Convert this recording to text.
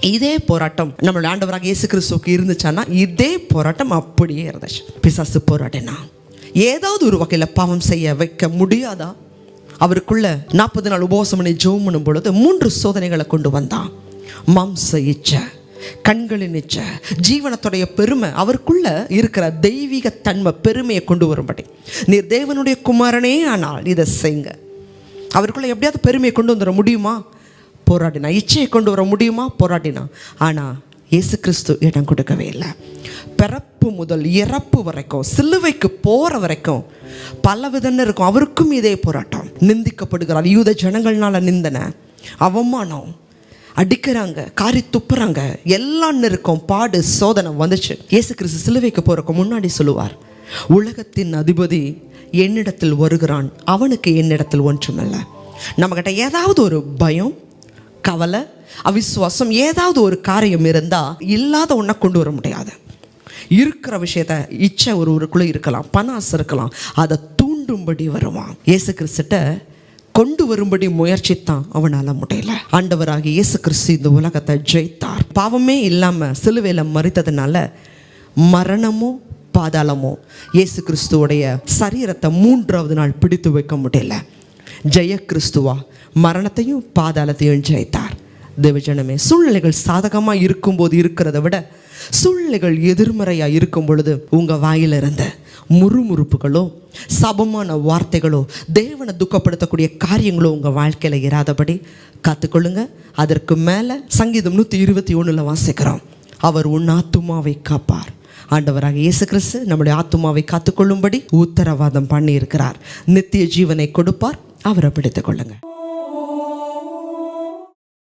இதே போராட்டம் நம்மளுடைய ஆண்டவராக இயேசு கிறிஸ்துவுக்கு இருந்துச்சான்னா இதே போராட்டம் அப்படியே இருந்துச்சு. பிசாசு போராடினா ஏதாவது ஒரு வகையில் பாவம் செய்ய வைக்க முடியாதா? அவருக்குள்ள 40 நாள் உபவாசம் பண்ணி ஜெபம் பண்ணும் பொழுது 3 சோதனைகளை கொண்டு வந்தான். மாம்ச இச்சை, கண்களின் இச்சை, ஜீவனத்துடைய பெருமை, அவருக்குள்ள இருக்கிற தெய்வீக தன்மை பெருமையை கொண்டு வரும்படி, நீர் தேவனுடைய குமாரனே ஆனால் இதை செய்யுங்க. அவருக்குள்ள எப்படியாவது பெருமையை கொண்டு வந்துட முடியுமா? போராடினா. இச்சையை கொண்டு வர முடியுமா? போராடினா. ஆனால் இயேசு கிறிஸ்து இடம் கொடுக்கவே இல்லை. பிறப்பு முதல் இறப்பு வரைக்கும், சிலுவைக்கு போகிற வரைக்கும் பல விதன்னு இருக்கும். அவருக்கும் இதே போராட்டம். நிந்திக்கப்படுகிறார். யூத ஜனங்கள்னால நிந்தனை, அவமானம், அடிக்கிறாங்க, காரி துப்புறாங்க, எல்லாம் இருக்கும். பாடு, சோதனை வந்துச்சு. இயேசு கிறிஸ்து சிலுவைக்கு போகிறக்கு முன்னாடி சொல்லுவார், உலகத்தின் அதிபதி என்னிடத்தில் வருகிறான், அவனுக்கு என்னிடத்தில் ஒன்றுமில்லை. நம்மக்கிட்ட ஏதாவது ஒரு பயம், கவலை, அவிசுவாசம், ஏதாவது ஒரு காரியம் இருந்தால் இல்லாத ஒன்றை கொண்டு வர முடியாது. இருக்கிற விஷயத்த இச்சை ஒருவருக்குள்ளே இருக்கலாம், பண ஆசை இருக்கலாம், அதை தூண்டும்படி வருவான். இயேசு கிறிஸ்துட்ட கொண்டு வரும்படி முயற்சித்தான், அவனால் முடியல. ஆண்டவராகிய இயேசு கிறிஸ்து இந்த உலகத்தை ஜெயித்தார். பாவமே இல்லாமல் சிலுவையில் மரித்ததுனால மரணமோ பாதாளமோ இயேசு கிறிஸ்துவோடைய சரீரத்தை 3ஆவது நாள் பிடித்து வைக்க முடியல. ஜெய கிறிஸ்துவா மரணத்தையும் பாதாளத்தையும் ஜெயித்தார். தேவஜனமே, சூழ்நிலைகள் சாதகமாக இருக்கும்போது இருக்கிறத விட சூழ்நிலைகள் எதிர்மறையாக இருக்கும் பொழுது உங்கள் வாயிலிருந்த முறுமுறுப்புகளோ, சபமான வார்த்தைகளோ, தேவனை துக்கப்படுத்தக்கூடிய காரியங்களோ உங்கள் வாழ்க்கையில் இராதபடி காத்துக்கொள்ளுங்க. அதற்கு மேலே சங்கீதம் 121 வாசிக்கிறோம், அவர் உன் ஆத்துமாவை காப்பார். ஆண்டவராக இயேசு கிறிஸ்து நம்முடைய ஆத்துமாவை காத்துக்கொள்ளும்படி உத்தரவாதம் பண்ணி இருக்கிறார். நித்திய ஜீவனை கொடுப்பார். அவரை பிடித்துக் கொள்ளுங்க.